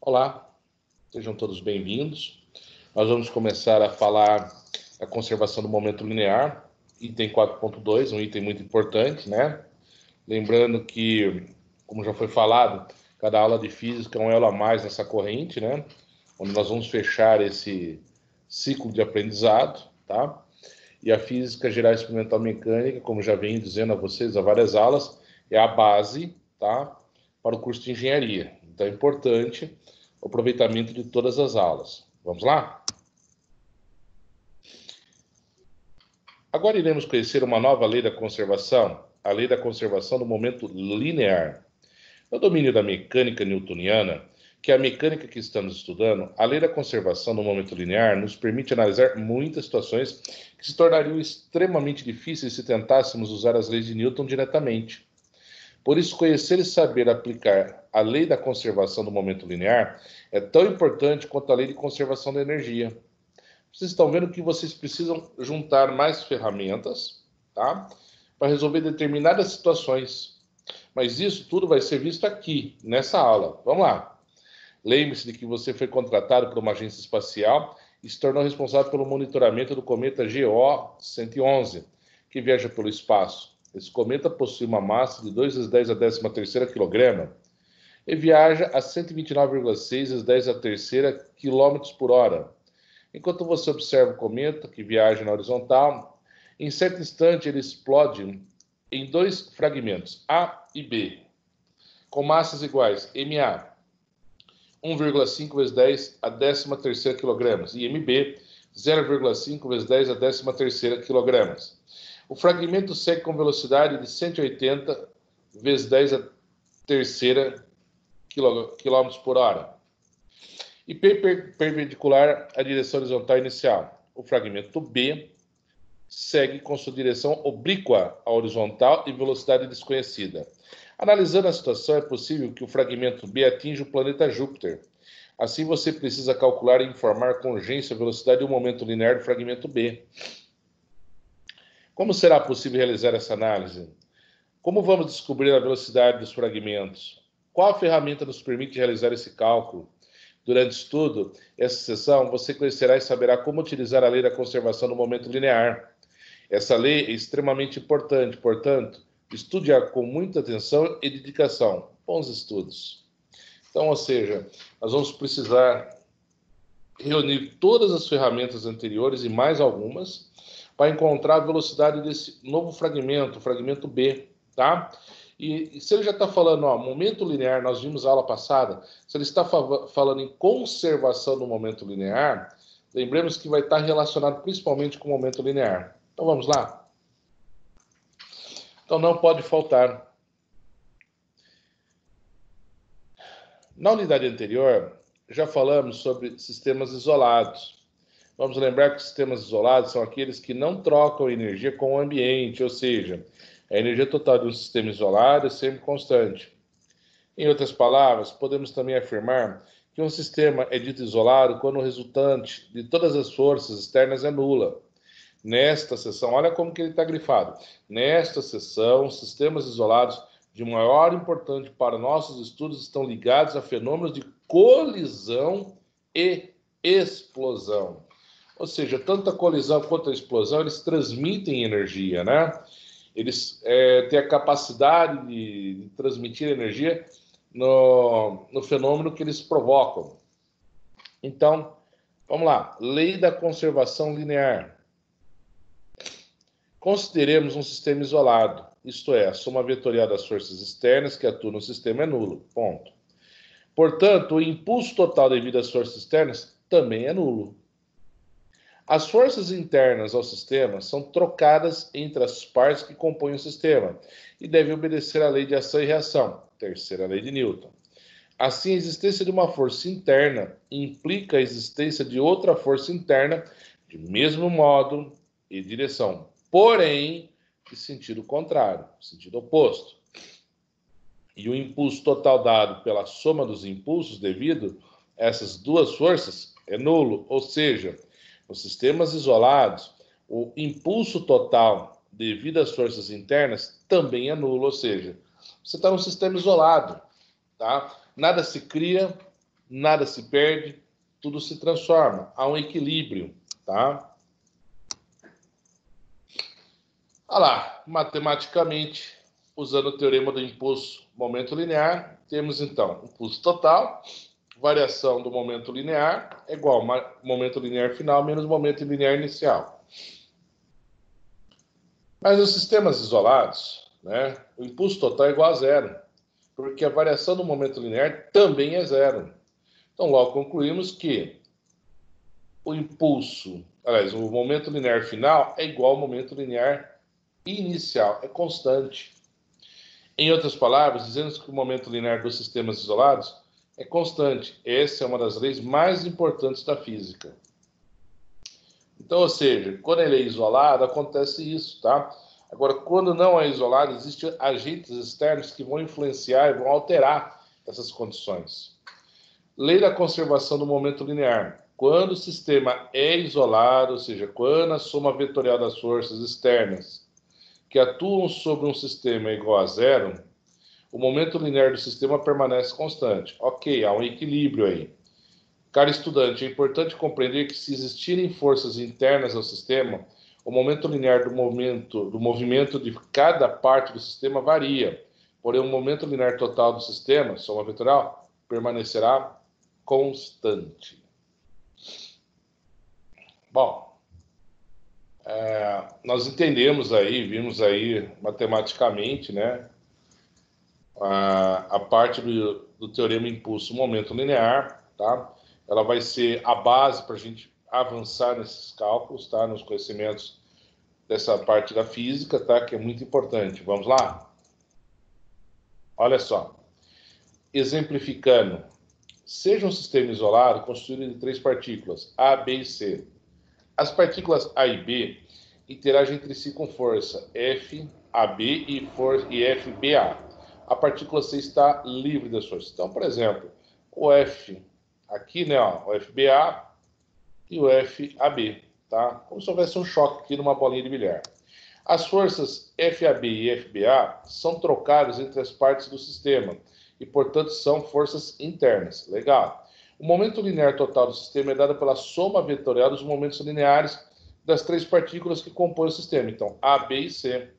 Olá, sejam todos bem-vindos. Nós vamos começar a falar da conservação do momento linear, item 4.2, um item muito importante, né? Lembrando que, como já foi falado, cada aula de física é um elo a mais nessa corrente, né? Onde nós vamos fechar esse ciclo de aprendizado, tá? E a física geral experimental mecânica, como já venho dizendo a vocês há várias aulas, é a base, tá? Para o curso de engenharia. Então é importante o aproveitamento de todas as aulas. Vamos lá? Agora iremos conhecer uma nova lei da conservação, a lei da conservação do momento linear. No domínio da mecânica newtoniana, que é a mecânica que estamos estudando, a lei da conservação do momento linear nos permite analisar muitas situações que se tornariam extremamente difíceis se tentássemos usar as leis de Newton diretamente. Por isso, conhecer e saber aplicar a lei da conservação do momento linear é tão importante quanto a lei de conservação da energia. Vocês estão vendo que vocês precisam juntar mais ferramentas, tá? Para resolver determinadas situações. Mas isso tudo vai ser visto aqui, nessa aula. Vamos lá. Lembre-se de que você foi contratado por uma agência espacial e se tornou responsável pelo monitoramento do cometa GO-111, que viaja pelo espaço. Esse cometa possui uma massa de 2 × 10 a 13ª kg e viaja a 129,6 × 10 a 3ª km por hora. Enquanto você observa o cometa, que viaja na horizontal, em certo instante ele explode em dois fragmentos, A e B, com massas iguais, MA, 1,5 × 10 a 13ª kg, e MB, 0,5 × 10 a 13ª kg. O fragmento segue com velocidade de 180 × 10 a 3ª km por hora. E perpendicular à direção horizontal inicial. O fragmento B segue com sua direção oblíqua à horizontal e velocidade desconhecida. Analisando a situação, é possível que o fragmento B atinja o planeta Júpiter. Assim, você precisa calcular e informar com urgência a velocidade e o momento linear do fragmento B. Como será possível realizar essa análise? Como vamos descobrir a velocidade dos fragmentos? Qual ferramenta nos permite realizar esse cálculo? Durante o estudo, essa sessão, você conhecerá e saberá como utilizar a lei da conservação do momento linear. Essa lei é extremamente importante, portanto, estude-a com muita atenção e dedicação. Bons estudos. Então, ou seja, nós vamos precisar reunir todas as ferramentas anteriores e mais algumas para encontrar a velocidade desse novo fragmento, o fragmento B, tá? E se ele já está falando, ó, momento linear, nós vimos a aula passada, se ele está falando em conservação do momento linear, lembremos que vai estar relacionado principalmente com o momento linear. Então vamos lá? Então não pode faltar. Na unidade anterior, já falamos sobre sistemas isolados. Vamos lembrar que sistemas isolados são aqueles que não trocam energia com o ambiente, ou seja, a energia total de um sistema isolado é sempre constante. Em outras palavras, podemos também afirmar que um sistema é dito isolado quando o resultante de todas as forças externas é nula. Nesta seção, olha como que ele está grifado. Nesta seção, sistemas isolados de maior importância para nossos estudos estão ligados a fenômenos de colisão e explosão. Ou seja, tanto a colisão quanto a explosão, eles transmitem energia, né? Eles têm a capacidade de transmitir energia no fenômeno que eles provocam. Então, vamos lá. Lei da conservação linear. Consideremos um sistema isolado, isto é, a soma vetorial das forças externas que atuam no sistema é nulo. Ponto. Portanto, o impulso total devido às forças externas também é nulo. As forças internas ao sistema são trocadas entre as partes que compõem o sistema e devem obedecer à lei de ação e reação, terceira lei de Newton. Assim, a existência de uma força interna implica a existência de outra força interna de mesmo modo e direção, porém, de sentido contrário, sentido oposto. E o impulso total dado pela soma dos impulsos devido a essas duas forças é nulo, ou seja, nos sistemas isolados, o impulso total devido às forças internas também é nulo, ou seja, você está num sistema isolado, tá? Nada se cria, nada se perde, tudo se transforma. Há um equilíbrio, tá? Olha lá, matematicamente, usando o teorema do impulso momento linear, temos então impulso total, variação do momento linear é igual a momento linear final menos momento linear inicial. Mas nos sistemas isolados, né, o impulso total é igual a zero, porque a variação do momento linear também é zero. Então, logo concluímos que o impulso, aliás, o momento linear final é igual ao momento linear inicial, é constante. Em outras palavras, dizemos que o momento linear dos sistemas isolados é constante. Essa é uma das leis mais importantes da física. Então, ou seja, quando ele é isolado, acontece isso, tá? Agora, quando não é isolado, existem agentes externos que vão influenciar e vão alterar essas condições. Lei da conservação do momento linear. Quando o sistema é isolado, ou seja, quando a soma vetorial das forças externas que atuam sobre um sistema é igual a zero, o momento linear do sistema permanece constante. Ok, há um equilíbrio aí. Caro estudante, é importante compreender que se existirem forças internas ao sistema, o momento linear do movimento de cada parte do sistema varia. Porém, o momento linear total do sistema, soma vetorial, permanecerá constante. Bom, nós entendemos aí, vimos aí matematicamente, né, a parte do teorema impulso momento linear, tá? Ela vai ser a base para a gente avançar nesses cálculos, tá? Nos conhecimentos dessa parte da física, tá? Que é muito importante. Vamos lá? Olha só. Exemplificando. Seja um sistema isolado constituído de 3 partículas, A, B e C. As partículas A e B interagem entre si com força F, AB e FBA. A partícula C está livre das forças. Então, por exemplo, o F aqui, né, ó, o FBA e o FAB, tá? Como se houvesse um choque aqui numa bolinha de bilhar. As forças FAB e FBA são trocadas entre as partes do sistema e, portanto, são forças internas. Legal. O momento linear total do sistema é dado pela soma vetorial dos momentos lineares das 3 partículas que compõem o sistema. Então, A, B e C.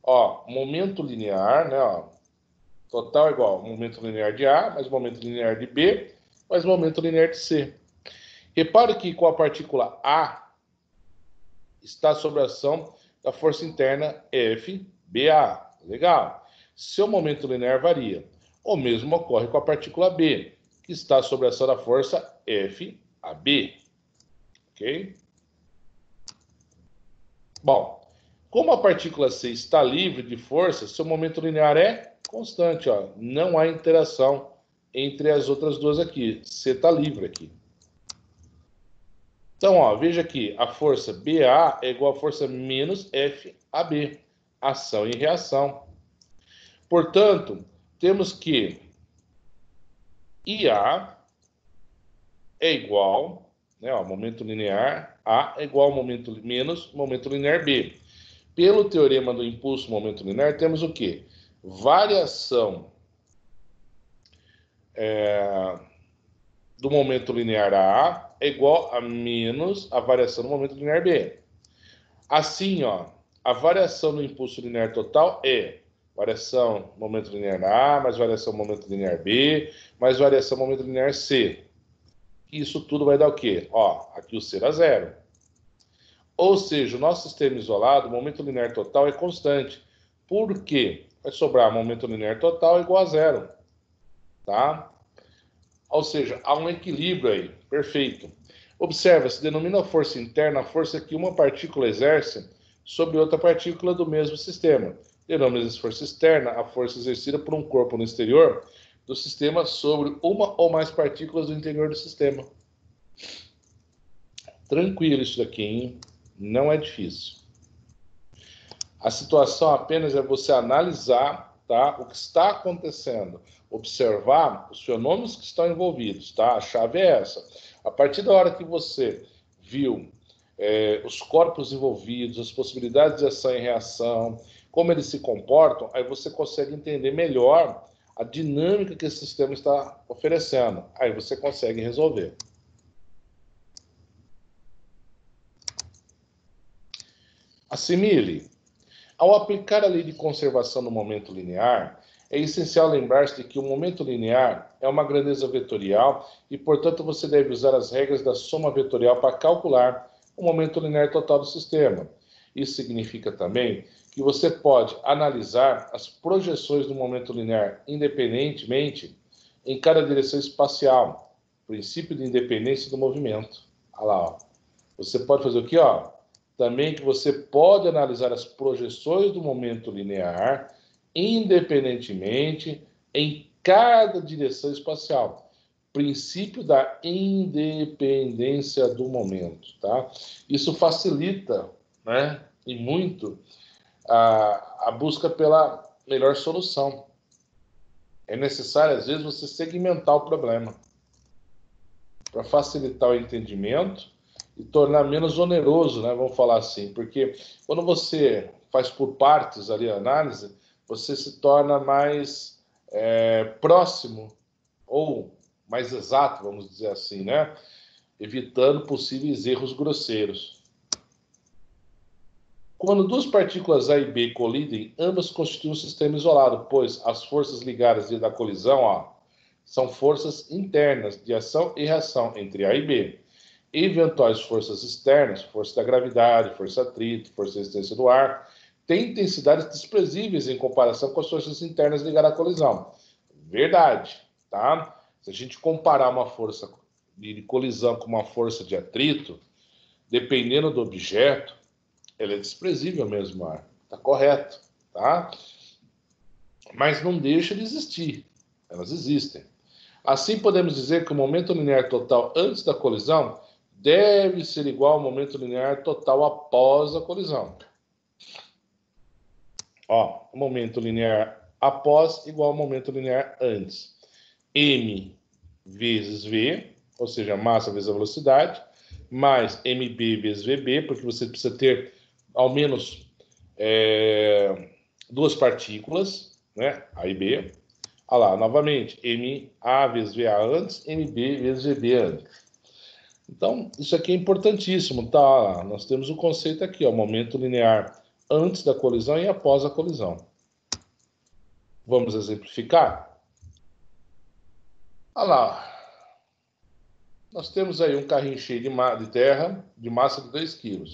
Ó, momento linear, né, ó, total é igual ao momento linear de A, mais momento linear de B, mais momento linear de C. Repare que com a partícula A está sob a ação da força interna FBA. Legal. Seu momento linear varia. O mesmo ocorre com a partícula B, que está sob a ação da força FAB. Ok? Bom, como a partícula C está livre de força, seu momento linear é constante, ó. Não há interação entre as outras duas aqui. C está livre aqui. Então, ó, veja aqui, a força BA é igual a força menos FAB. Ação e reação. Portanto, temos que IA é igual, né, ó, momento linear, A é igual ao momento menos momento linear B. Pelo teorema do impulso momento linear, temos o quê? Variação do momento linear A é igual a menos a variação do momento linear B. Assim, ó, a variação do impulso linear total é variação momento linear A, mais variação momento linear B, mais variação momento linear C. Isso tudo vai dar o quê? Ó, aqui o C dá zero. Ou seja, o nosso sistema isolado, o momento linear total é constante. Por quê? Vai sobrar momento linear total igual a zero. Tá? Ou seja, há um equilíbrio aí. Perfeito. Observa, se denomina força interna a força que uma partícula exerce sobre outra partícula do mesmo sistema. Denomina-se força externa a força exercida por um corpo no exterior do sistema sobre uma ou mais partículas do interior do sistema. Tranquilo isso daqui, hein? Não é difícil. A situação apenas é você analisar, tá, o que está acontecendo, observar os fenômenos que estão envolvidos, tá? A chave é essa. A partir da hora que você viu os corpos envolvidos, as possibilidades de ação e reação, como eles se comportam, aí você consegue entender melhor a dinâmica que esse sistema está oferecendo. Aí você consegue resolver. Assimile. Ao aplicar a lei de conservação no momento linear, é essencial lembrar-se de que o momento linear é uma grandeza vetorial e, portanto, você deve usar as regras da soma vetorial para calcular o momento linear total do sistema. Isso significa também que você pode analisar as projeções do momento linear independentemente em cada direção espacial, princípio de independência do movimento. Olha lá, ó. Você pode fazer o quê? Ó? Também que você pode analisar as projeções do momento linear independentemente em cada direção espacial. Princípio da independência do momento, tá? Isso facilita, né, e muito a busca pela melhor solução. É necessário, às vezes, você segmentar o problema para facilitar o entendimento e tornar menos oneroso, né? Vamos falar assim, porque quando você faz por partes ali a análise, você se torna mais próximo ou mais exato, vamos dizer assim, né? Evitando possíveis erros grosseiros. Quando duas partículas A e B colidem, ambas constituem um sistema isolado, pois as forças ligadas da colisão, ó, são forças internas de ação e reação entre A e B. Eventuais forças externas, força da gravidade, força atrito, força de resistência do ar, têm intensidades desprezíveis em comparação com as forças internas ligadas à colisão. Verdade, tá? Se a gente comparar uma força de colisão com uma força de atrito, dependendo do objeto, ela é desprezível mesmo, ar. Tá correto, tá? Mas não deixa de existir. Elas existem. Assim, podemos dizer que o momento linear total antes da colisão deve ser igual ao momento linear total após a colisão. Ó, o momento linear após igual ao momento linear antes. M vezes V, ou seja, massa vezes a velocidade, mais MB vezes VB, porque você precisa ter ao menos duas partículas, né? A e B. Olha lá, novamente, MA vezes VA antes, MB vezes VB antes. Então, isso aqui é importantíssimo, tá? Nós temos o conceito aqui, ó, momento linear antes da colisão e após a colisão. Vamos exemplificar? Olha lá. Nós temos aí um carrinho cheio de terra, de massa de 2 kg,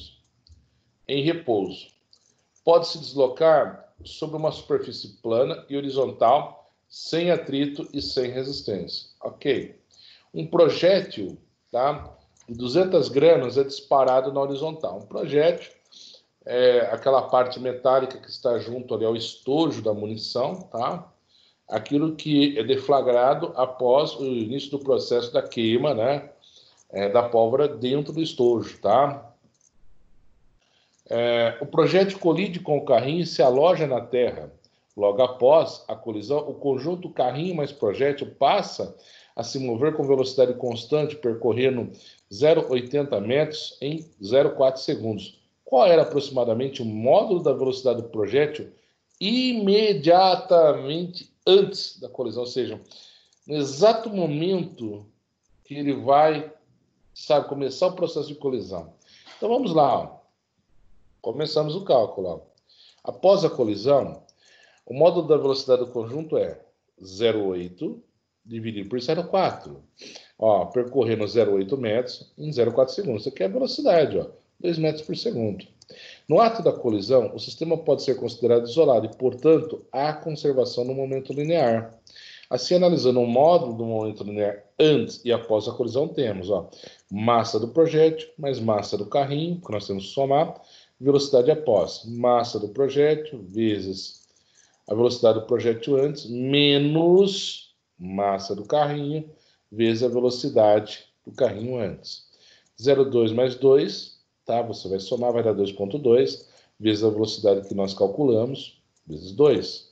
em repouso. Pode se deslocar sobre uma superfície plana e horizontal, sem atrito e sem resistência. Ok. Um projétil, tá, de 200 gramas é disparado na horizontal. Um projétil é aquela parte metálica que está junto ali ao estojo da munição, tá? Aquilo que é deflagrado após o início do processo da queima, né, da pólvora dentro do estojo, tá? O projétil colide com o carrinho e se aloja na terra. Logo após a colisão, o conjunto carrinho mais projétil passa a se mover com velocidade constante, percorrendo 0,80 metros em 0,4 segundos. Qual era aproximadamente o módulo da velocidade do projétil imediatamente antes da colisão? Ou seja, no exato momento que ele vai, sabe, começar o processo de colisão. Então vamos lá, ó. Começamos o cálculo. Ó. Após a colisão, o módulo da velocidade do conjunto é 0,8 dividido por 0,4. Ó, percorrendo 0,8 metros em 0,4 segundos. Isso aqui é a velocidade, ó, 2 metros por segundo. No ato da colisão, o sistema pode ser considerado isolado e, portanto, há conservação no momento linear. Assim, analisando o módulo do momento linear antes e após a colisão, temos ó, massa do projétil mais massa do carrinho, que nós temos que somar, velocidade após, massa do projétil vezes a velocidade do projétil antes, menos massa do carrinho, vezes a velocidade do carrinho antes. 0,2 mais 2, tá? Você vai somar, vai dar 2,2, vezes a velocidade que nós calculamos, vezes 2.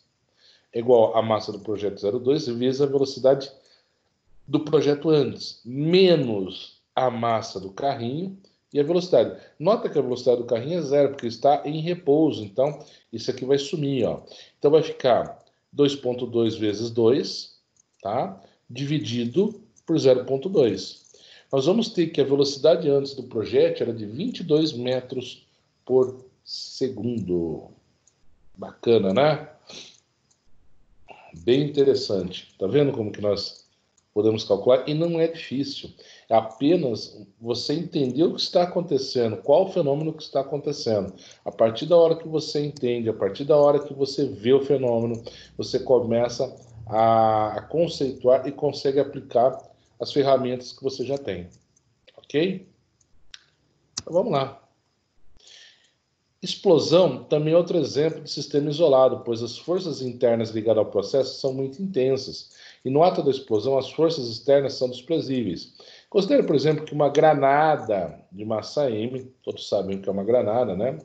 É igual a massa do projeto 0,2 vezes a velocidade do projeto antes, menos a massa do carrinho e a velocidade. Nota que a velocidade do carrinho é zero, porque está em repouso. Então, isso aqui vai sumir. Ó. Então, vai ficar 2,2 vezes 2, tá? Dividido por 0,2. Nós vamos ter que a velocidade antes do projétil era de 22 metros por segundo. Bacana, né? Bem interessante. Tá vendo como que nós podemos calcular? E não é difícil. É apenas você entender o que está acontecendo, qual o fenômeno que está acontecendo. A partir da hora que você entende, a partir da hora que você vê o fenômeno, você começa a conceituar e consegue aplicar as ferramentas que você já tem. Ok? Então vamos lá. Explosão também é outro exemplo de sistema isolado, pois as forças internas ligadas ao processo são muito intensas, e no ato da explosão as forças externas são desprezíveis. Considere, por exemplo, que uma granada de massa m, todos sabem o que é uma granada, né?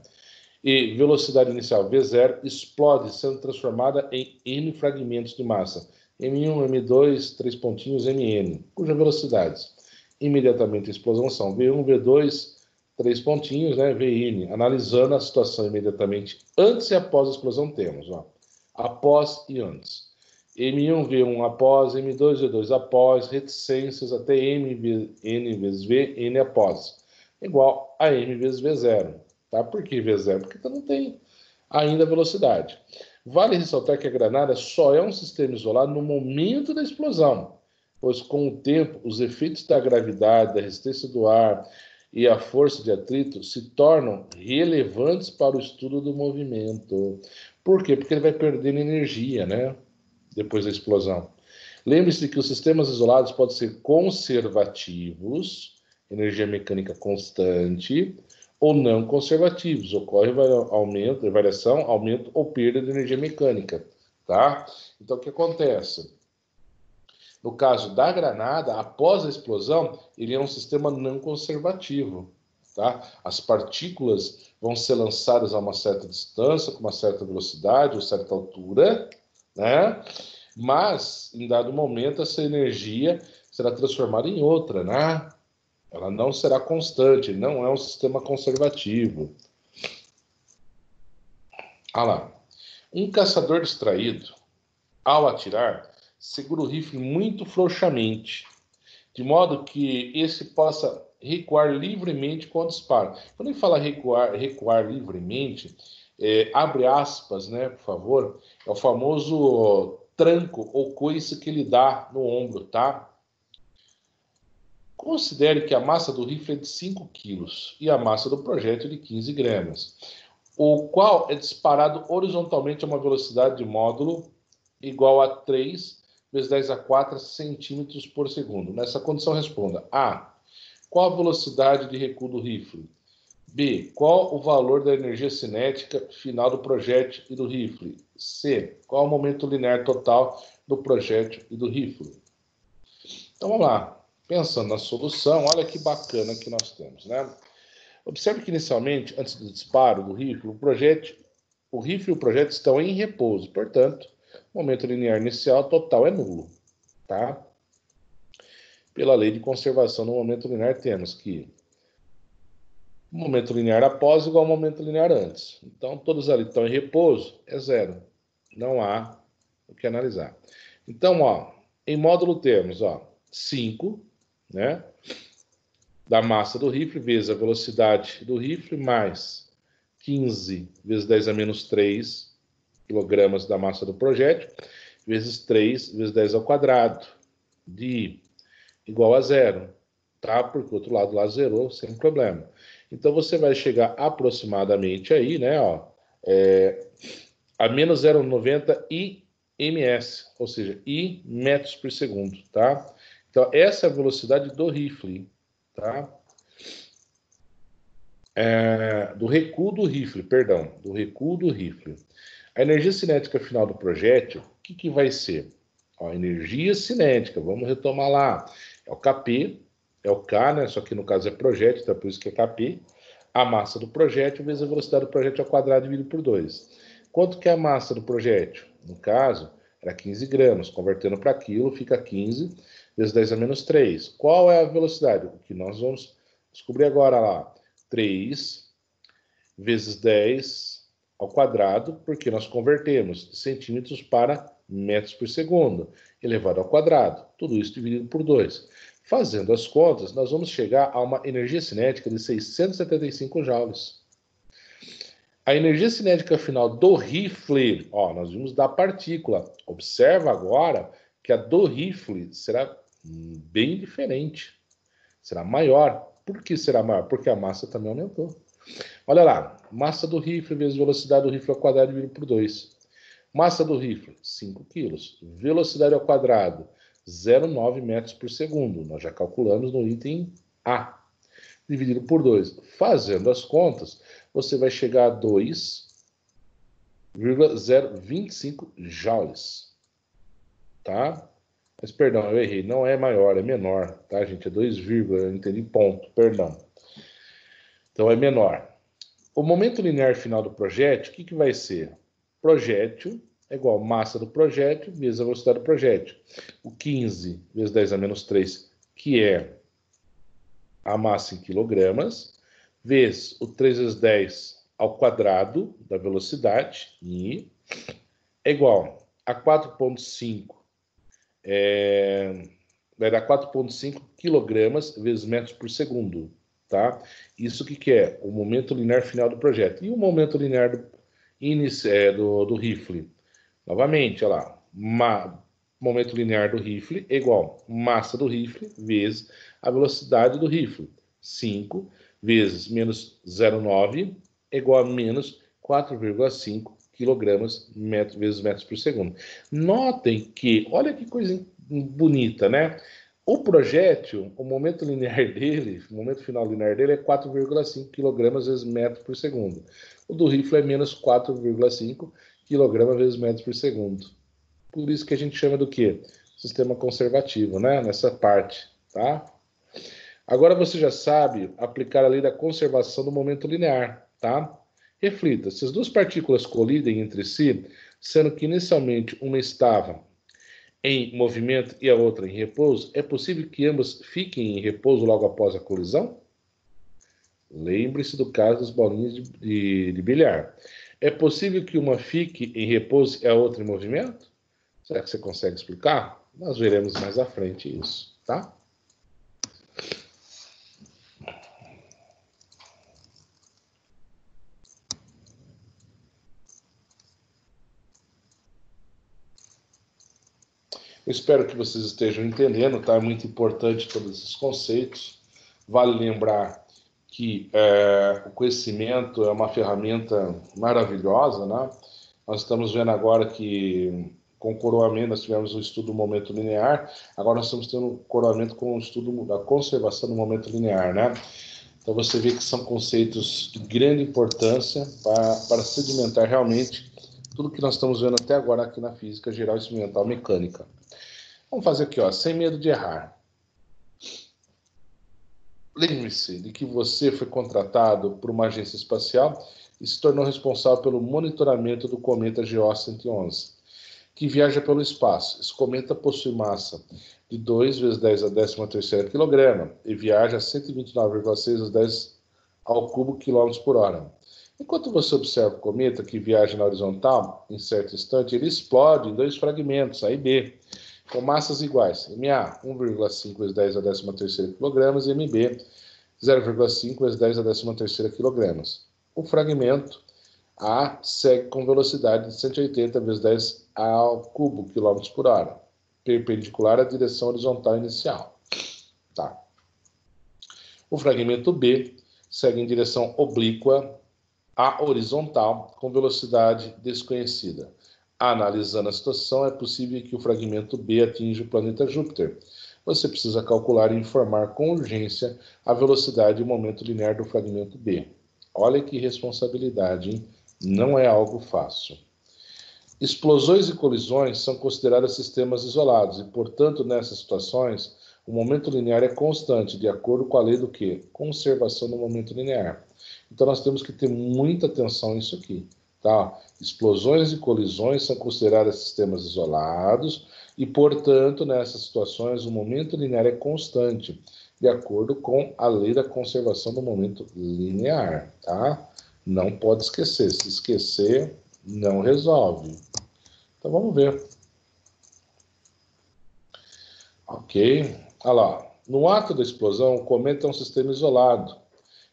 E velocidade inicial v0 explode, sendo transformada em n fragmentos de massa, m1, m2, 3 pontinhos, mn, cujas velocidades imediatamente a explosão são v1, v2, 3 pontinhos, né, VN. Analisando a situação imediatamente antes e após a explosão, temos, ó, após e antes. M1, V1 após, M2, V2 após, reticências até N vezes V, N após. Igual a M vezes V0. Tá? Por que V0? Porque não tem ainda velocidade. Vale ressaltar que a granada só é um sistema isolado no momento da explosão, pois com o tempo os efeitos da gravidade, da resistência do ar e a força de atrito se tornam relevantes para o estudo do movimento. Por quê? Porque ele vai perdendo energia, né? Depois da explosão. Lembre-se que os sistemas isolados podem ser conservativos, energia mecânica constante, ou não conservativos. Ocorre aumento, variação, aumento ou perda de energia mecânica, tá? Então, o que acontece? No caso da granada, após a explosão, ele é um sistema não conservativo. Tá? As partículas vão ser lançadas a uma certa distância, com uma certa velocidade, ou certa altura, né? Mas, em dado momento, essa energia será transformada em outra, né? Ela não será constante, não é um sistema conservativo. Ah lá. Um caçador distraído, ao atirar, segura o rifle muito frouxamente, de modo que esse possa recuar livremente quando dispara. Quando ele fala recuar livremente, abre aspas, né, por favor, é o famoso tranco ou coice que ele dá no ombro, tá? Considere que a massa do rifle é de 5 kg e a massa do projétil de 15 gramas, o qual é disparado horizontalmente a uma velocidade de módulo igual a 3 vezes 10 a 4 centímetros por segundo. Nessa condição, responda: A. Qual a velocidade de recuo do rifle? B. Qual o valor da energia cinética final do projétil e do rifle? C. Qual o momento linear total do projétil e do rifle? Então vamos lá. Pensando na solução, olha que bacana que nós temos, né? Observe que inicialmente, antes do disparo do rifle, o rifle e o projétil estão em repouso. Portanto, o momento linear inicial total é nulo, tá? Pela lei de conservação no momento linear, temos que o momento linear após igual ao momento linear antes. Então, todos ali estão em repouso, é zero. Não há o que analisar. Então, ó, em módulo temos, ó, 5, né, da massa do rifle vezes a velocidade do rifle mais 15 vezes 10 a menos 3 kg da massa do projétil, vezes 3 vezes 10 ao quadrado, de igual a zero, tá? Porque o outro lado lá zerou sem problema. Então, você vai chegar aproximadamente aí, né, ó, a menos 0,90 IMS, ou seja, I metros por segundo, tá? Então, essa é a velocidade do rifle, tá? Do recuo do rifle, perdão, do recuo do rifle. A energia cinética final do projétil, o que vai ser? Ó, energia cinética, vamos retomar lá. É o Kp, é o K, né? Só que no caso é projétil, então por isso que é Kp. A massa do projétil vezes a velocidade do projétil ao quadrado dividido por 2. Quanto que é a massa do projétil? No caso, era 15 gramas. Convertendo para quilo, fica 15 vezes 10 a menos 3. Qual é a velocidade? O que nós vamos descobrir agora lá. 3 vezes 10 ao quadrado, porque nós convertemos de centímetros para metros por segundo, elevado ao quadrado. Tudo isso dividido por 2. Fazendo as contas, nós vamos chegar a uma energia cinética de 675 joules. A energia cinética final do rifle, ó, nós vimos da partícula. Observa agora que a do rifle será bem diferente. Será maior. Por que será maior? Porque a massa também aumentou. Olha lá, massa do rifle vezes velocidade do rifle ao quadrado dividido por 2. Massa do rifle, 5 kg. Velocidade ao quadrado, 0,9 metros por segundo. Nós já calculamos no item A. Dividido por 2. Fazendo as contas, você vai chegar a 2,025 joules. Tá? Mas, perdão, eu errei. Não é maior, é menor. Tá, gente? É 2, eu entendi ponto. Perdão. Então, é menor. O momento linear final do projétil, o que vai ser? Projétil é igual a massa do projétil vezes a velocidade do projétil. O 15 vezes 10 a menos 3, que é a massa em quilogramas, vezes o 3 vezes 10 ao quadrado da velocidade, e é igual a 4,5, vai dar 4,5 quilogramas vezes metros por segundo, tá? Isso que é o momento linear final do projeto. E o momento linear do rifle? Novamente, olha lá, momento linear do rifle é igual a massa do rifle vezes a velocidade do rifle. 5 vezes menos 0,9 é igual a menos 4,5 quilogramas vezes metros por segundo. Notem que, olha que coisa bonita, né? O projétil, o momento linear dele, o momento final linear dele é 4,5 kg vezes metro por segundo. O do rifle é menos 4,5 kg vezes metro por segundo. Por isso que a gente chama do quê? Sistema conservativo, né? Nessa parte, tá? Agora você já sabe aplicar a lei da conservação do momento linear, tá? Reflita, se as duas partículas colidem entre si, sendo que inicialmente uma estava em movimento e a outra em repouso, é possível que ambas fiquem em repouso logo após a colisão? Lembre-se do caso das bolinhas de bilhar. É possível que uma fique em repouso e a outra em movimento? Será que você consegue explicar? Nós veremos mais à frente isso, tá? Eu espero que vocês estejam entendendo, tá? É muito importante todos esses conceitos. Vale lembrar que o conhecimento é uma ferramenta maravilhosa, né? Nós estamos vendo agora que com o coroamento nós tivemos o estudo do momento linear, agora nós estamos tendo um coroamento com o estudo da conservação do momento linear, né? Então você vê que são conceitos de grande importância para sedimentar realmente tudo que nós estamos vendo até agora aqui na física geral, experimental, mecânica. Vamos fazer aqui, ó, sem medo de errar. Lembre-se de que você foi contratado por uma agência espacial e se tornou responsável pelo monitoramento do cometa GO-111, que viaja pelo espaço. Esse cometa possui massa de 2 vezes 10 a 13ª quilograma e viaja a 129,6 vezes 10 ao cubo quilômetros por hora. Enquanto você observa o cometa que viaja na horizontal, em certo instante, ele explode em 2 fragmentos, A e B, com massas iguais. MA, 1,5 vezes 10 a 13ª kg e MB, 0,5 vezes 10 a 13ª kg. O fragmento A segue com velocidade de 180 vezes 10 ao cubo quilômetros por hora, perpendicular à direção horizontal inicial. Tá. O fragmento B segue em direção oblíqua à horizontal com velocidade desconhecida. Analisando a situação, é possível que o fragmento B atinja o planeta Júpiter. Você precisa calcular e informar com urgência a velocidade e o momento linear do fragmento B. Olha que responsabilidade, hein? Não é algo fácil. Explosões e colisões são consideradas sistemas isolados e, portanto, nessas situações, o momento linear é constante, de acordo com a lei do quê? Conservação do momento linear. Então, nós temos que ter muita atenção nisso aqui. Tá? Explosões e colisões são consideradas sistemas isolados e, portanto, nessas situações, o momento linear é constante, de acordo com a lei da conservação do momento linear. Tá? Não pode esquecer. Se esquecer, não resolve. Então, vamos ver. Ok? Olha lá. No ato da explosão, o cometa é um sistema isolado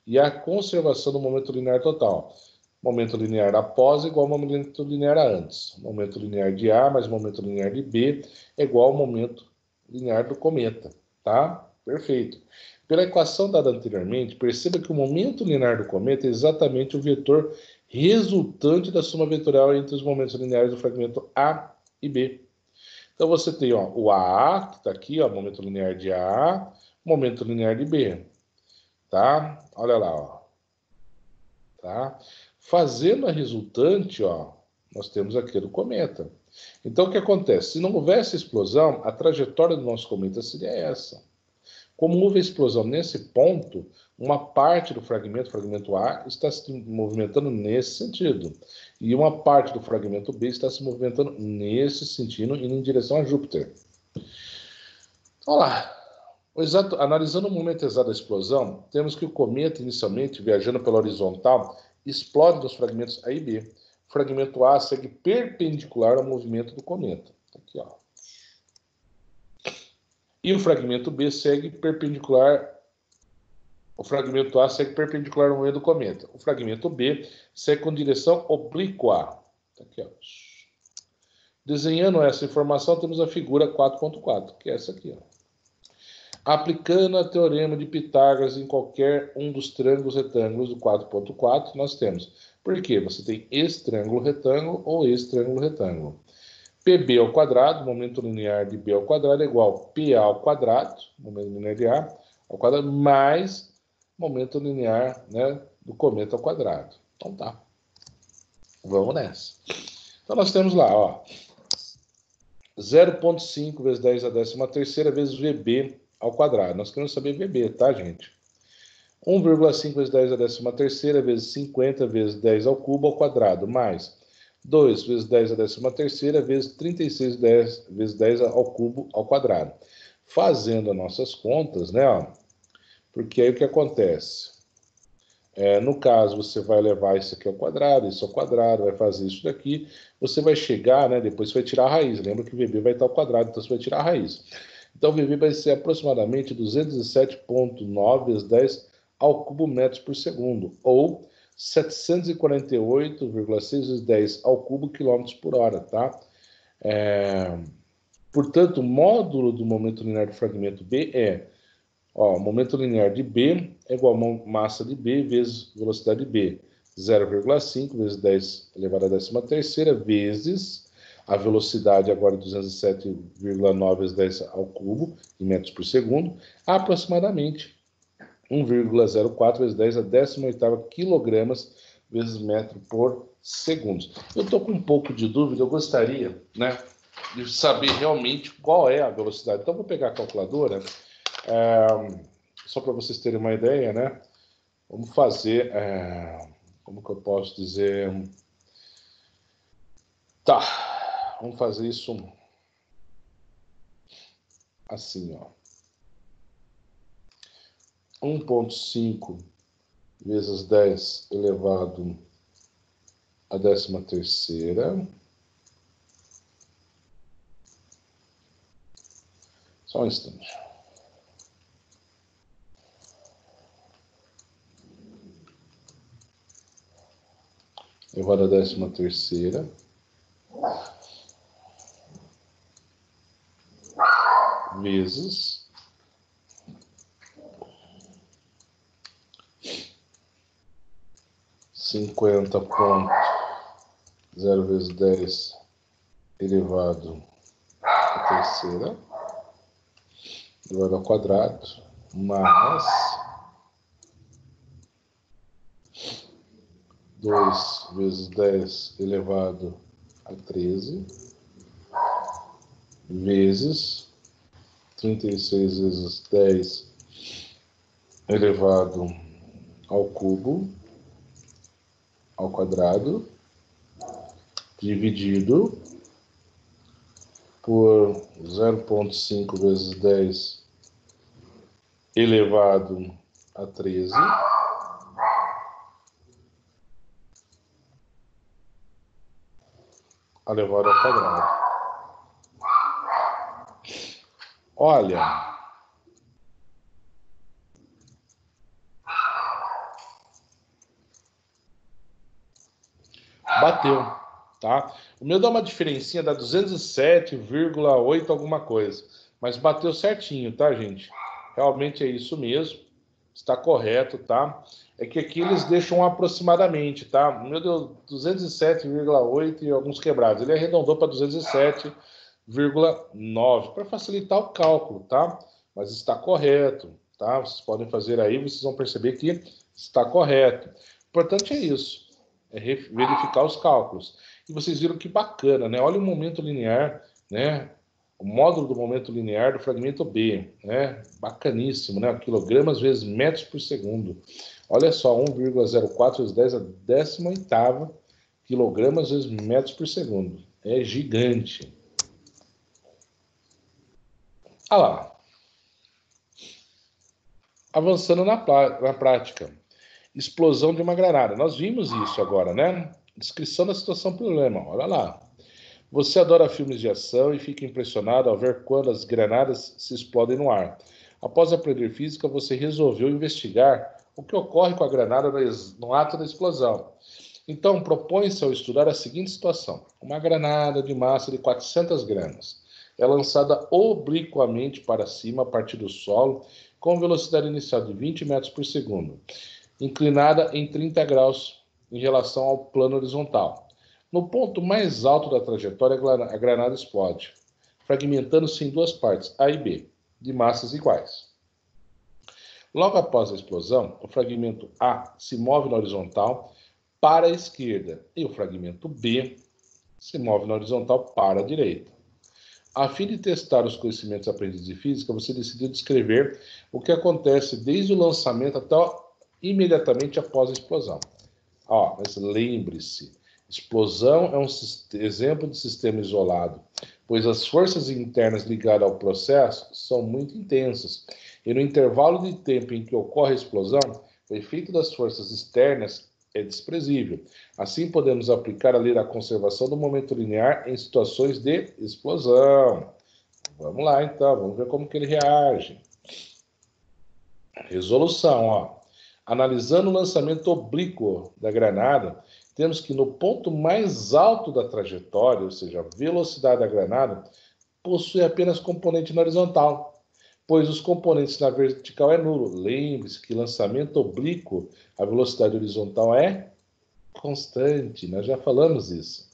e há conservação do momento linear total. Momento linear após é igual ao momento linear antes. Momento linear de A mais momento linear de B é igual ao momento linear do cometa. Tá? Perfeito. Pela equação dada anteriormente, perceba que o momento linear do cometa é exatamente o vetor resultante da soma vetorial entre os momentos lineares do fragmento A e B. Então você tem ó, o AA, que está aqui, ó, momento linear de A, momento linear de B. Tá? Olha lá, ó. Tá? Fazendo a resultante, ó, nós temos aqui do cometa. Então, o que acontece? Se não houvesse explosão, a trajetória do nosso cometa seria essa. Como houve a explosão nesse ponto, uma parte do fragmento A, está se movimentando nesse sentido. E uma parte do fragmento B está se movimentando nesse sentido, indo em direção a Júpiter. Olha lá. Analisando o momento exato da explosão, temos que o cometa, inicialmente, viajando pela horizontal, explode nos fragmentos A e B. O fragmento A segue perpendicular ao movimento do cometa. Aqui, ó. E o fragmento B segue perpendicular. O fragmento A segue perpendicular ao movimento do cometa. O fragmento B segue com direção oblíqua. Aqui, ó. Desenhando essa informação, temos a figura 4.4, que é essa aqui, ó. Aplicando a teorema de Pitágoras em qualquer um dos triângulos retângulos do 4.4, nós temos. Por quê? Você tem esse triângulo retângulo ou esse triângulo retângulo. PB ao quadrado, momento linear de B ao quadrado, é igual a PA ao quadrado, momento linear de A ao quadrado, mais momento linear, né, do cometa ao quadrado. Então tá. Vamos nessa. Então nós temos lá, ó, 0,5 vezes 10 a 13ª vezes VB ao quadrado. Nós queremos saber VB, tá, gente? 1,5 vezes 10 a 13ª vezes 50 vezes 10 ao cubo ao quadrado, mais 2 vezes 10 a 13ª vezes 36 vezes 10 ao cubo ao quadrado. Fazendo as nossas contas, né? Ó, porque aí o que acontece? No caso, você vai levar isso aqui ao quadrado, isso ao quadrado, vai fazer isso daqui, você vai chegar, né? Depois você vai tirar a raiz. Lembra que o VB vai estar ao quadrado, então você vai tirar a raiz. Então, o VB vai ser aproximadamente 207,9 vezes 10 ao cubo metros por segundo, ou 748,6 vezes 10 ao cubo quilômetros por hora, tá? Portanto, o módulo do momento linear do fragmento B é, ó, momento linear de B é igual a massa de B vezes velocidade de B, 0,5 vezes 10 elevado à 13ª vezes a velocidade agora 207,9 vezes 10 ao cubo, em metros por segundo, aproximadamente 1,04 vezes 10 a 18ª quilogramas vezes metro por segundo. Eu estou com um pouco de dúvida, eu gostaria, né, de saber realmente qual é a velocidade. Então, vou pegar a calculadora, só para vocês terem uma ideia, né? Vamos fazer, como que eu posso dizer? Tá, vamos fazer isso assim, ó. 1,5 vezes 10 elevado à 13ª. Só um instante. Elevado à 13ª. Vezes 50,0 vezes 10 elevado à terceira, elevado ao quadrado, mais 2 vezes 10 elevado a 13, vezes 36 vezes 10 elevado ao cubo, ao quadrado, dividido por 0,5 vezes 10 elevado a 13, elevado ao quadrado. Olha, bateu, tá? O meu dá uma diferencinha, dá 207,8 alguma coisa. Mas bateu certinho, tá, gente? Realmente é isso mesmo. Está correto, tá? É que aqui eles deixam aproximadamente, tá? O meu deu 207,8 e alguns quebrados. Ele arredondou para 207,9 para facilitar o cálculo, tá? Mas está correto, tá? Vocês podem fazer aí, vocês vão perceber que está correto. O importante é isso, é verificar os cálculos. E vocês viram que bacana, né? Olha o momento linear, né? O módulo do momento linear do fragmento B, né? Bacaníssimo, né? Quilogramas vezes metros por segundo. Olha só, 1,04 vezes 10 a 18ª quilogramas vezes metros por segundo. É gigante. Olha lá. Avançando na prática. Explosão de uma granada. Nós vimos isso agora, né? Descrição da situação problema. Olha lá. Você adora filmes de ação e fica impressionado ao ver quando as granadas se explodem no ar. Após aprender física, você resolveu investigar o que ocorre com a granada no ato da explosão. Então, propõe-se ao estudar a seguinte situação. Uma granada de massa de 400 gramas é lançada obliquamente para cima a partir do solo com velocidade inicial de 20 metros por segundo, inclinada em 30 graus em relação ao plano horizontal. No ponto mais alto da trajetória, a granada explode, fragmentando-se em duas partes, A e B, de massas iguais. Logo após a explosão, o fragmento A se move na horizontal para a esquerda e o fragmento B se move na horizontal para a direita. A fim de testar os conhecimentos aprendidos de física, você decidiu descrever o que acontece desde o lançamento até imediatamente após a explosão. Mas lembre-se, explosão é um exemplo de sistema isolado, pois as forças internas ligadas ao processo são muito intensas, e no intervalo de tempo em que ocorre a explosão, o efeito das forças externas é desprezível. Assim, podemos aplicar a lei da conservação do momento linear em situações de explosão. Vamos lá, então, vamos ver como que ele reage. Resolução, Analisando o lançamento oblíquo da granada, temos que no ponto mais alto da trajetória, ou seja, a velocidade da granada, possui apenas componente na horizontal, pois os componentes na vertical é nulo. Lembre-se que lançamento oblíquo, a velocidade horizontal é constante, nós já falamos isso.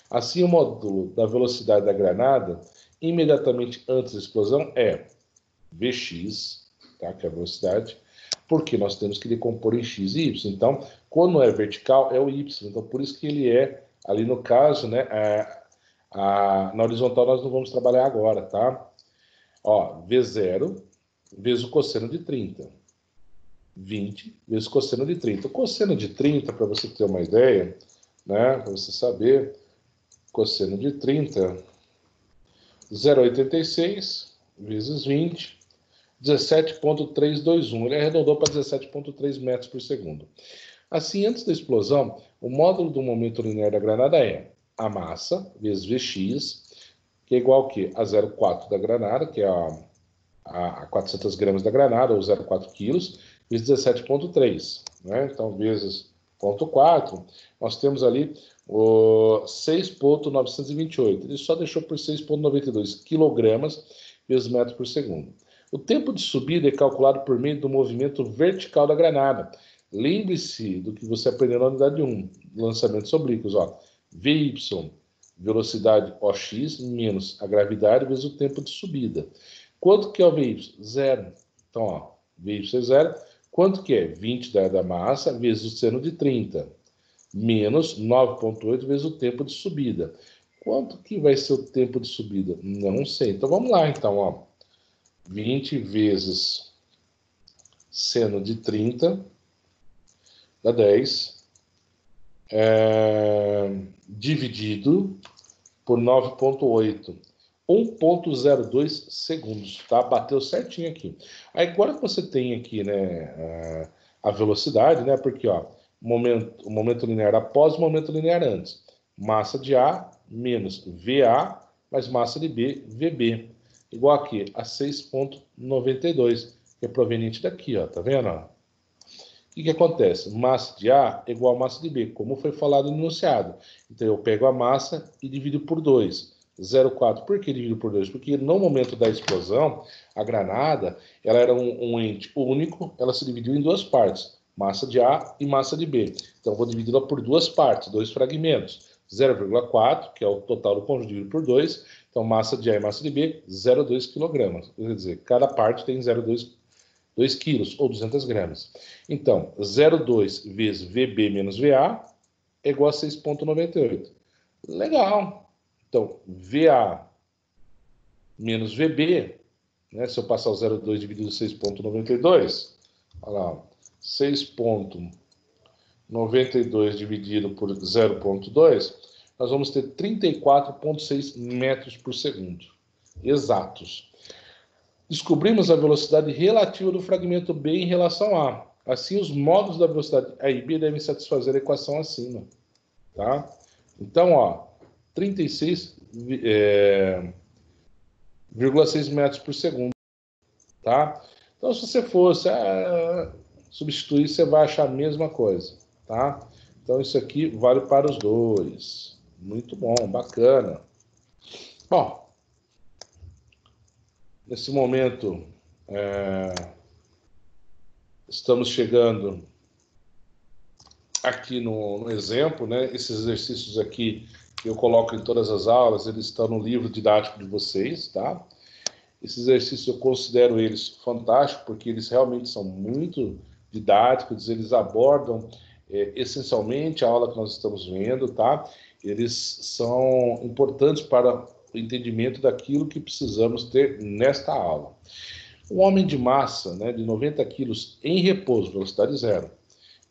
Assim, o módulo da velocidade da granada, imediatamente antes da explosão, é Vx, tá? Que é a velocidade, porque nós temos que decompor em x e y. Então, quando é vertical, é o y. Então, por isso que ele é, ali no caso, né, na horizontal nós não vamos trabalhar agora, tá? V0 vezes o cosseno de 30. 20 vezes o cosseno de 30. O cosseno de 30, para você ter uma ideia, né, para você saber, cosseno de 30, 0,86 vezes 20, 17,321. Ele arredondou para 17,3 metros por segundo. Assim, antes da explosão, o módulo do momento linear da granada é a massa vezes Vx, que é igual ao quê? A 0,4 da granada, que é a 400 gramas da granada, ou 0,4 quilos, vezes 17,3. Né? Então, vezes 0,4, nós temos ali o 6,928. Ele só deixou por 6,92 quilogramas vezes metro por segundo. O tempo de subida é calculado por meio do movimento vertical da granada. Lembre-se do que você aprendeu na unidade 1, lançamentos oblíquos. Vy, velocidade OX, menos a gravidade vezes o tempo de subida. Quanto que é o Vy? Zero. Então, Vy é zero. Quanto que é? 20 da massa vezes o seno de 30, menos 9,8 vezes o tempo de subida. Quanto que vai ser o tempo de subida? Não sei. Então, vamos lá, então, 20 vezes seno de 30 dá 10, dividido por 9,8. 1,02 segundos, tá? Bateu certinho aqui. Aí, agora que você tem aqui, né, a velocidade, né? Porque, o momento linear após o momento linear antes. Massa de A menos VA mais massa de B, VB. igual aqui a 6,92, que é proveniente daqui, ó, tá vendo? Ó? O que acontece? Massa de A é igual a massa de B, como foi falado no enunciado. Então, eu pego a massa e divido por 2. 0,4. Por que divido por 2? Porque no momento da explosão, a granada ela era um ente único, ela se dividiu em duas partes, massa de A e massa de B. Então, eu vou dividi-la por duas partes, dois fragmentos. 0,4, que é o total do conjunto dividido por 2. Então, massa de A e massa de B, 0,2 kg. Quer dizer, cada parte tem 0,2 2 quilos, ou 200 gramas. Então, 0,2 vezes VB menos VA é igual a 6,98. Legal. Então, VA menos VB, né, se eu passar o 0,2 dividido por 6,92, olha lá, 6,92 dividido por 0,2, nós vamos ter 34,6 metros por segundo. Exatos. Descobrimos a velocidade relativa do fragmento B em relação a. Assim, os módulos da velocidade A e B devem satisfazer a equação acima. Tá? Então, ó, 36,6 metros por segundo. Tá? Então, se você fosse substituir, você vai achar a mesma coisa. Tá? Então, isso aqui vale para os dois. Muito bom, bacana. Bom, nesse momento, estamos chegando aqui no exemplo, né? Esses exercícios aqui que eu coloco em todas as aulas, eles estão no livro didático de vocês, tá? Esses exercícios eu considero eles fantásticos, porque eles realmente são muito didáticos, eles abordam essencialmente a aula que nós estamos vendo, tá? Eles são importantes para o entendimento daquilo que precisamos ter nesta aula. Um homem de massa, né, de 90 quilos em repouso, velocidade zero,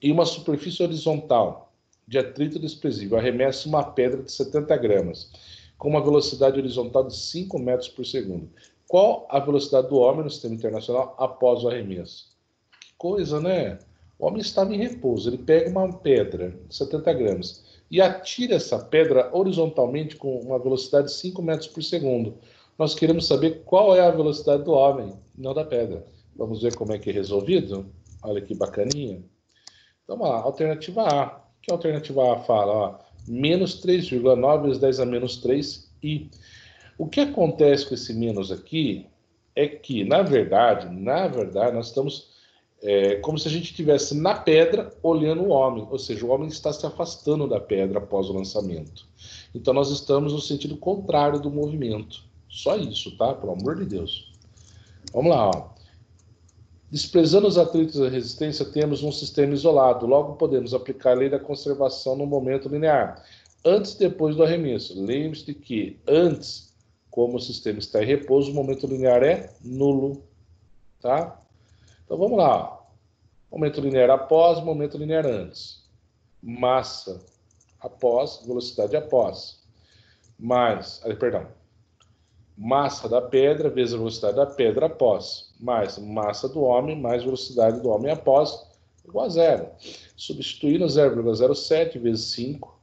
em uma superfície horizontal de atrito desprezível, arremessa uma pedra de 70 gramas, com uma velocidade horizontal de 5 metros por segundo. Qual a velocidade do homem no sistema internacional após o arremesso? Que coisa, né? O homem estava em repouso, ele pega uma pedra de 70 gramas e atira essa pedra horizontalmente com uma velocidade de 5 metros por segundo. Nós queremos saber qual é a velocidade do homem, não da pedra. Vamos ver como é que é resolvido? Olha que bacaninha. Então, vamos lá, alternativa A. O que a alternativa A fala? Ó, menos 3,9 vezes 10 a menos 3 i. O que acontece com esse menos aqui é que, na verdade, nós estamos como se a gente estivesse na pedra olhando o homem, ou seja, o homem está se afastando da pedra após o lançamento. Então, nós estamos no sentido contrário do movimento. Só isso, tá? Pelo amor de Deus. Vamos lá, ó. Desprezando os atritos da resistência, temos um sistema isolado. Logo, podemos aplicar a lei da conservação no momento linear. Antes e depois do arremesso. Lembre-se de que antes, como o sistema está em repouso, o momento linear é nulo. Tá? Então, vamos lá. Momento linear após, momento linear antes. Massa após, velocidade após. Massa da pedra vezes a velocidade da pedra após, mais massa do homem, mais velocidade do homem após, igual a zero. Substituindo 0,07 vezes 5,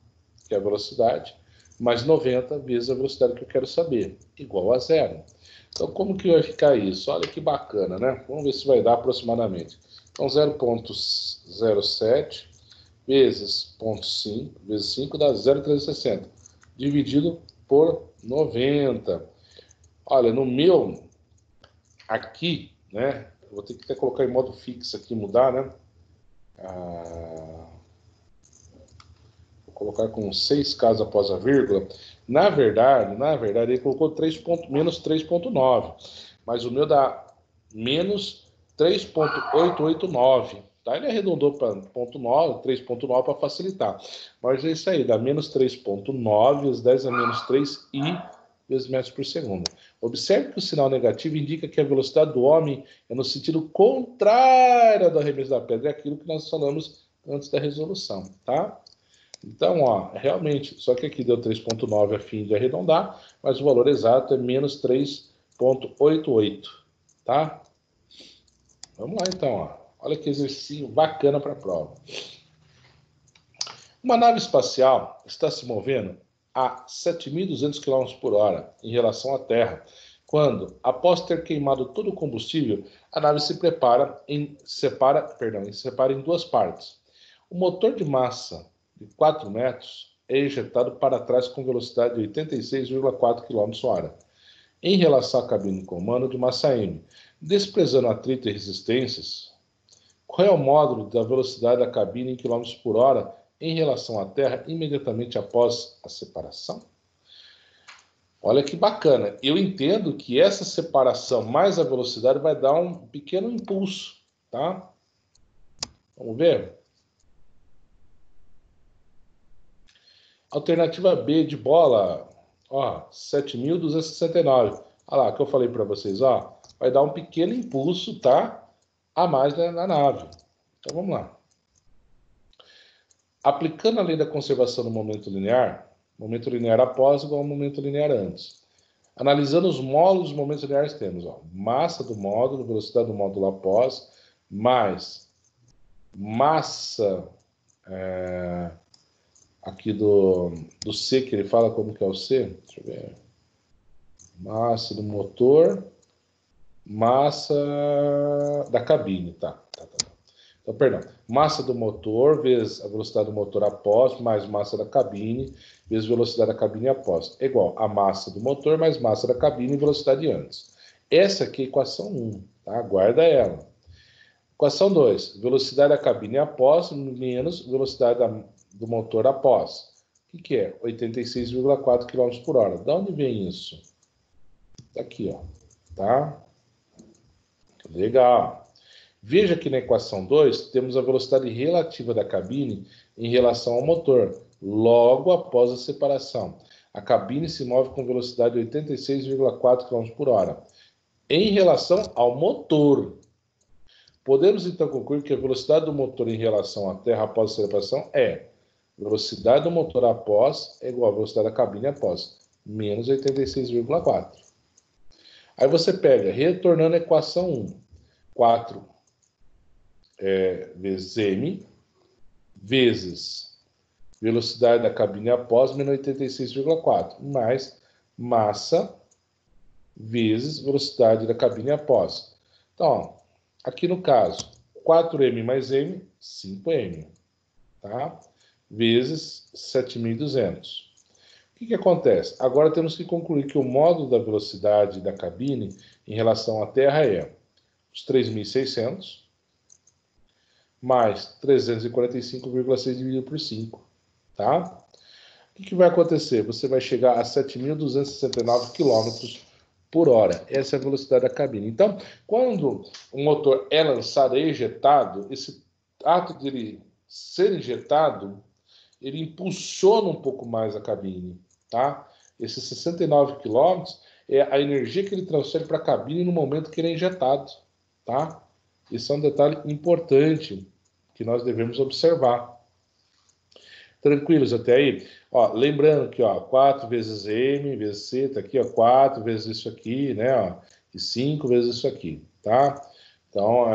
que é a velocidade, mais 90 vezes a velocidade que eu quero saber, igual a zero. Então, como que vai ficar isso? Olha que bacana, né? Vamos ver se vai dar aproximadamente. Então, 0,07 vezes 0,5 vezes 5 dá 0,360, dividido por 90. Olha, no meu, aqui, né? Vou ter que até colocar em modo fixo aqui, mudar, né? Vou colocar com 6 casos após a vírgula. Na verdade, ele colocou menos 3,9. Mas o meu dá menos 3,889. Tá? Ele arredondou para 3,9 para facilitar. Mas é isso aí, dá menos 3,9 vezes 10 a menos 3 i vezes metros por segundo. Observe que o sinal negativo indica que a velocidade do homem é no sentido contrário do arremesso da pedra, é aquilo que nós falamos antes da resolução, tá? Então, ó, realmente, só que aqui deu 3,9 a fim de arredondar, mas o valor exato é menos 3,88, tá? Vamos lá, então, ó. Olha que exercício bacana para a prova. Uma nave espacial está se movendo a 7.200 km por hora em relação à Terra, Quando, após ter queimado todo o combustível, a nave se separa em duas partes. O motor de massa de 4 metros é ejetado para trás com velocidade de 86,4 km/h, em relação à cabine de comando de massa M. Desprezando atrito e resistências, qual é o módulo da velocidade da cabine em km/h em relação à Terra imediatamente após a separação? Olha que bacana. Eu entendo que essa separação mais a velocidade vai dar um pequeno impulso, tá? Vamos ver? Alternativa B de bola, ó, 7.269. Olha lá, que eu falei para vocês, ó, vai dar um pequeno impulso, tá? A mais na nave. Então vamos lá. Aplicando a lei da conservação do momento linear após igual ao momento linear antes. Analisando os módulos dos momentos lineares, temos ó, massa do módulo, velocidade do módulo após, mais massa aqui do C, que ele fala como que é o C. Deixa eu ver. Massa do motor, massa da cabine, tá. Então, perdão, massa do motor vezes a velocidade do motor após, mais massa da cabine, vezes velocidade da cabine após, é igual a massa do motor mais massa da cabine e velocidade antes. Essa aqui é a equação 1, tá? Guarda ela. Equação 2, velocidade da cabine após menos velocidade do motor após. O que é? 86,4 km/h. Da onde vem isso? Aqui, ó, tá? Legal. Veja que na equação 2 temos a velocidade relativa da cabine em relação ao motor, logo após a separação. A cabine se move com velocidade de 86,4 km/h em relação ao motor. Podemos então concluir que a velocidade do motor em relação à Terra após a separação é velocidade do motor após é igual a velocidade da cabine após, menos 86,4. Aí você pega, retornando a equação 1, 4 vezes m, vezes velocidade da cabine após, menos 86,4, mais massa, vezes velocidade da cabine após. Então, ó, aqui no caso, 4m mais m, 5m, tá? Vezes 7.200. O que acontece? Agora temos que concluir que o módulo da velocidade da cabine em relação à Terra é os 3.600 mais 345,6 dividido por 5, tá? O que vai acontecer? Você vai chegar a 7.269 km/h. Essa é a velocidade da cabine. Então, quando o motor é lançado, é ejetado, esse ato de ele ser injetado, ele impulsiona um pouco mais a cabine, tá? Esses 69 km é a energia que ele transfere para a cabine no momento que ele é injetado, tá? Isso é um detalhe importante que nós devemos observar. Tranquilos até aí? Ó, lembrando que ó, 4 vezes M vezes C, tá aqui, ó, 4 vezes isso aqui, né? Ó, e 5 vezes isso aqui, tá? Então,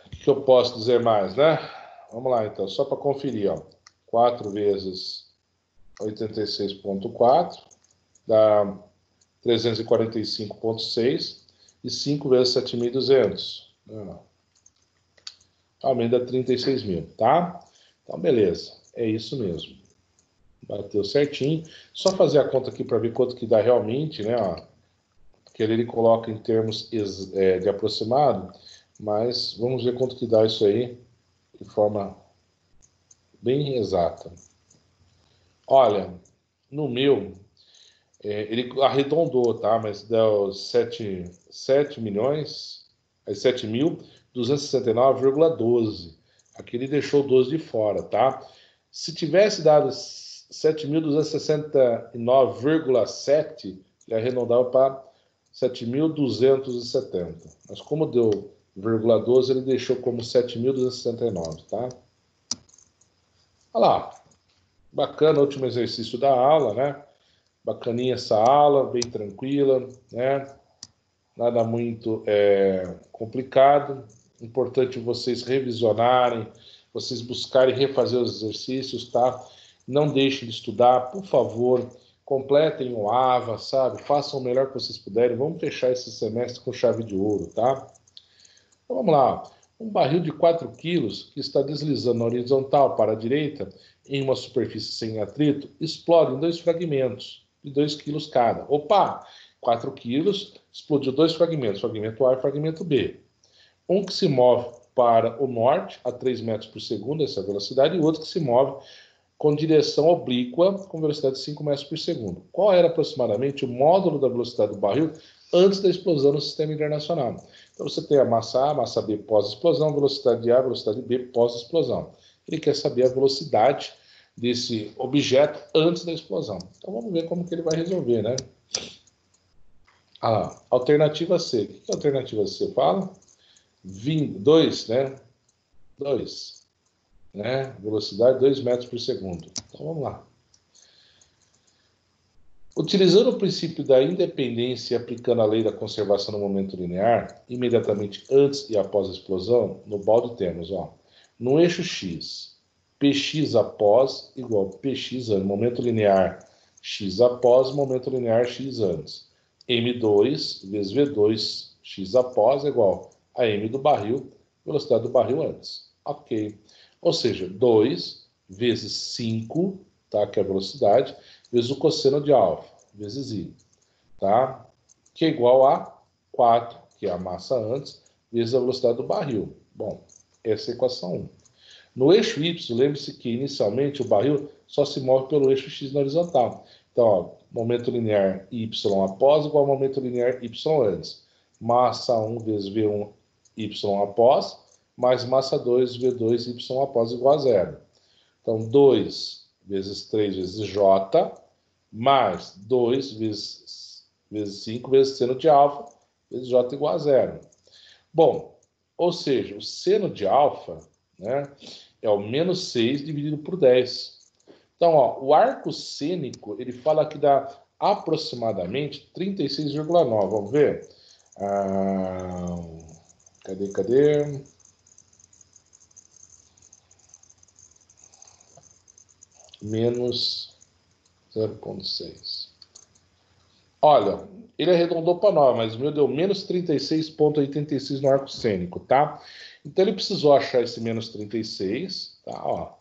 o que eu posso dizer mais, né? Vamos lá, então, só para conferir, ó. 4 vezes 86,4 dá 345,6 e 5 vezes 7.200. Aumenta 36.000, tá? Então, beleza. É isso mesmo. Bateu certinho. Só fazer a conta aqui para ver quanto que dá realmente, né? Ó, porque ele coloca em termos de aproximado, mas vamos ver quanto que dá isso aí de forma bem exata. Olha, no meu, ele arredondou, tá? Mas deu 7.269,12. Aqui ele deixou 12 de fora, tá? Se tivesse dado 7.269,7, ele arredondava para 7.270. Mas como deu 0,12, ele deixou como 7.269, tá? Olha lá. Bacana o último exercício da aula, né? Bacaninha essa aula, bem tranquila, né? Nada muito complicado. Importante vocês revisionarem, vocês buscarem refazer os exercícios, tá? Não deixem de estudar, por favor. completem o AVA, sabe? Façam o melhor que vocês puderem. Vamos fechar esse semestre com chave de ouro, tá? Então vamos lá. Um barril de 4 quilos que está deslizando na horizontal para a direita em uma superfície sem atrito explode em 2 fragmentos de 2 quilos cada. Opa! 4 quilos, explodiu 2 fragmentos, fragmento A e fragmento B. Um que se move para o norte a 3 metros por segundo, essa é a velocidade, e o outro que se move com direção oblíqua, com velocidade de 5 metros por segundo. Qual era aproximadamente o módulo da velocidade do barril antes da explosão no sistema internacional? Então você tem a massa A, massa B pós-explosão, velocidade A, velocidade B pós-explosão. Ele quer saber a velocidade desse objeto antes da explosão. Então vamos ver como que ele vai resolver, né? Alternativa C. O que a alternativa C fala? 2, né? 2. Né? Velocidade 2 metros por segundo. Então vamos lá. Utilizando o princípio da independência e aplicando a lei da conservação no momento linear, imediatamente antes e após a explosão, no balde temos, no eixo X, Px após igual Px antes, momento linear X após, momento linear X antes. M2 vezes V2 X após é igual a M do barril, velocidade do barril antes. Ok. Ou seja, 2 vezes 5, tá, que é a velocidade, vezes o cosseno de alfa, vezes I, tá? Que é igual a 4, que é a massa antes, vezes a velocidade do barril. Bom, essa é a equação 1. No eixo Y, lembre-se que inicialmente o barril só se move pelo eixo X na horizontal. Então, momento linear Y após igual ao momento linear Y antes. Massa 1 vezes V1 Y após, mais massa 2 V2 Y após igual a 0. Então, 2 vezes 3 vezes J, mais 2 vezes 5 vezes seno de alfa, vezes J igual a 0. Bom, ou seja, o seno de alfa, né, é o menos 6 dividido por 10. Então, o arco cênico, ele fala que dá aproximadamente 36,9. Vamos ver? Cadê? Menos 0,6. Olha, ele arredondou para 9, mas o meu deu menos 36,86 no arco cênico, tá? Então ele precisou achar esse menos 36, tá?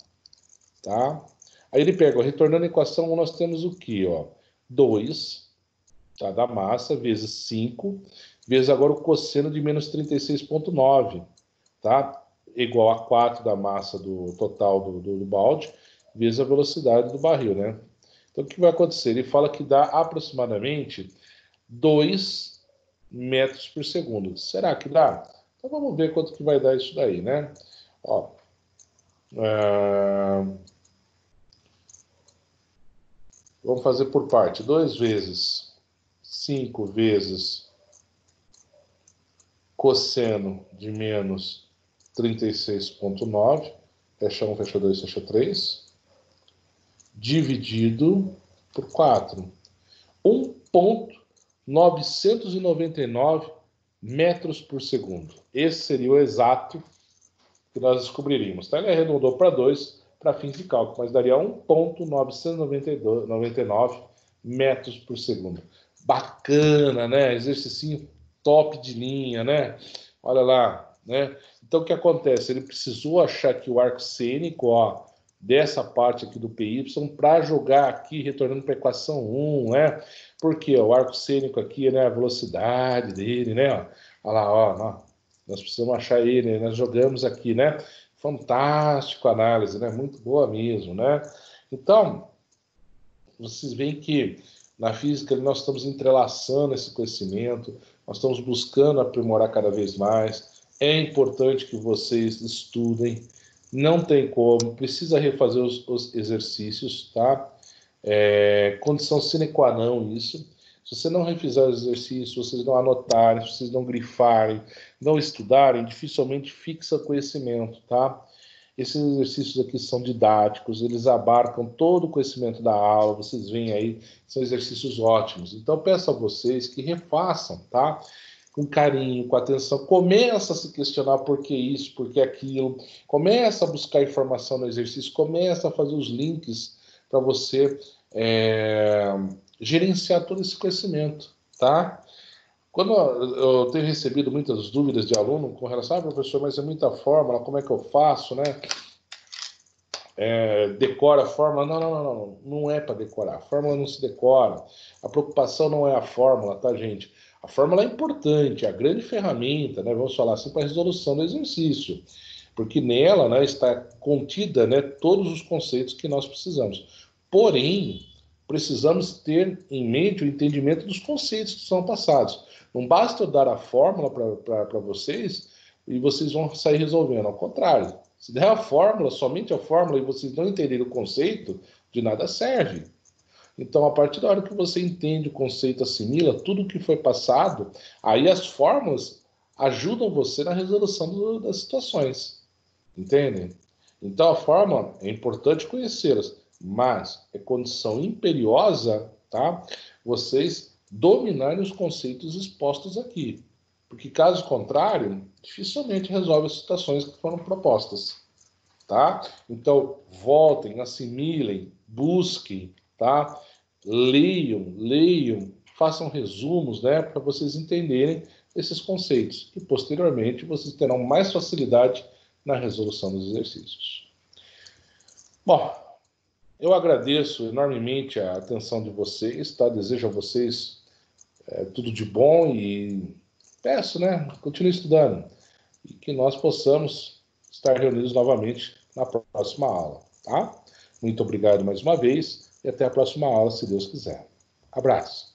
Tá? Aí ele pega, retornando a equação 1, nós temos o quê? 2, tá, da massa, vezes 5, vezes agora o cosseno de menos 36,9, tá? Igual a 4 da massa do total do balde, vezes a velocidade do barril, né? Então, o que vai acontecer? Ele fala que dá aproximadamente 2 metros por segundo. Será que dá? Então, vamos ver quanto que vai dar isso daí, né? Vamos fazer por parte. 2 vezes 5 vezes cosseno de menos 36,9. Fecha 1, fecha 2, fecha 3. Dividido por 4. 1,999 metros por segundo. Esse seria o exato que nós descobriríamos. Tá? Ele arredondou para 2 para fins de cálculo, mas daria 1,999 metros por segundo. Bacana, né? Exercício top de linha, né? Olha lá, né? Então, o que acontece? Ele precisou achar que o arco cênico, dessa parte aqui do PY, para jogar aqui, retornando para a equação 1, né? Porque o arco cênico aqui, né? A velocidade dele, né? Olha lá, nós precisamos achar ele, nós jogamos aqui, né? Fantástico a análise, né? Muito boa mesmo, né? Então, vocês veem que na física nós estamos entrelaçando esse conhecimento, nós estamos buscando aprimorar cada vez mais. É importante que vocês estudem, não tem como, precisa refazer os exercícios, tá? Condição sine qua non isso. Se você não refizer os exercícios, vocês não anotarem, se vocês não grifarem, não estudarem, dificilmente fixa conhecimento, tá? Esses exercícios aqui são didáticos, eles abarcam todo o conhecimento da aula, vocês veem aí, são exercícios ótimos. Então, peço a vocês que refaçam, tá? Com carinho, com atenção, começa a se questionar por que isso, por que aquilo, começa a buscar informação no exercício, começa a fazer os links para você gerenciar todo esse conhecimento, tá? Quando eu tenho recebido muitas dúvidas de aluno com relação, professor, mas é muita fórmula, como é que eu faço, né? Decora a fórmula. Não, não, não, não. Não é para decorar. A fórmula não se decora. A preocupação não é a fórmula, tá, gente? A fórmula é importante, é a grande ferramenta, né? Vamos falar assim, para a resolução do exercício. Porque nela, né, está contida, né, todos os conceitos que nós precisamos. Porém, precisamos ter em mente o entendimento dos conceitos que são passados. Não basta eu dar a fórmula para vocês e vocês vão sair resolvendo. Ao contrário, se der a fórmula, somente a fórmula, e vocês não entenderem o conceito, de nada serve. Então, a partir da hora que você entende o conceito, assimila tudo o que foi passado, aí as fórmulas ajudam você na resolução das situações. Entendem? Então, a fórmula é importante conhecê-las, mas é condição imperiosa, tá? Vocês dominarem os conceitos expostos aqui. Porque, caso contrário, dificilmente resolve as situações que foram propostas, tá? Então, voltem, assimilem, busquem, tá? Leiam, façam resumos, né, para vocês entenderem esses conceitos e posteriormente vocês terão mais facilidade na resolução dos exercícios. Bom, eu agradeço enormemente a atenção de vocês, tá? Desejo a vocês tudo de bom e peço, né, continue estudando e que nós possamos estar reunidos novamente na próxima aula, tá? Muito obrigado mais uma vez e até a próxima aula, se Deus quiser. Abraço.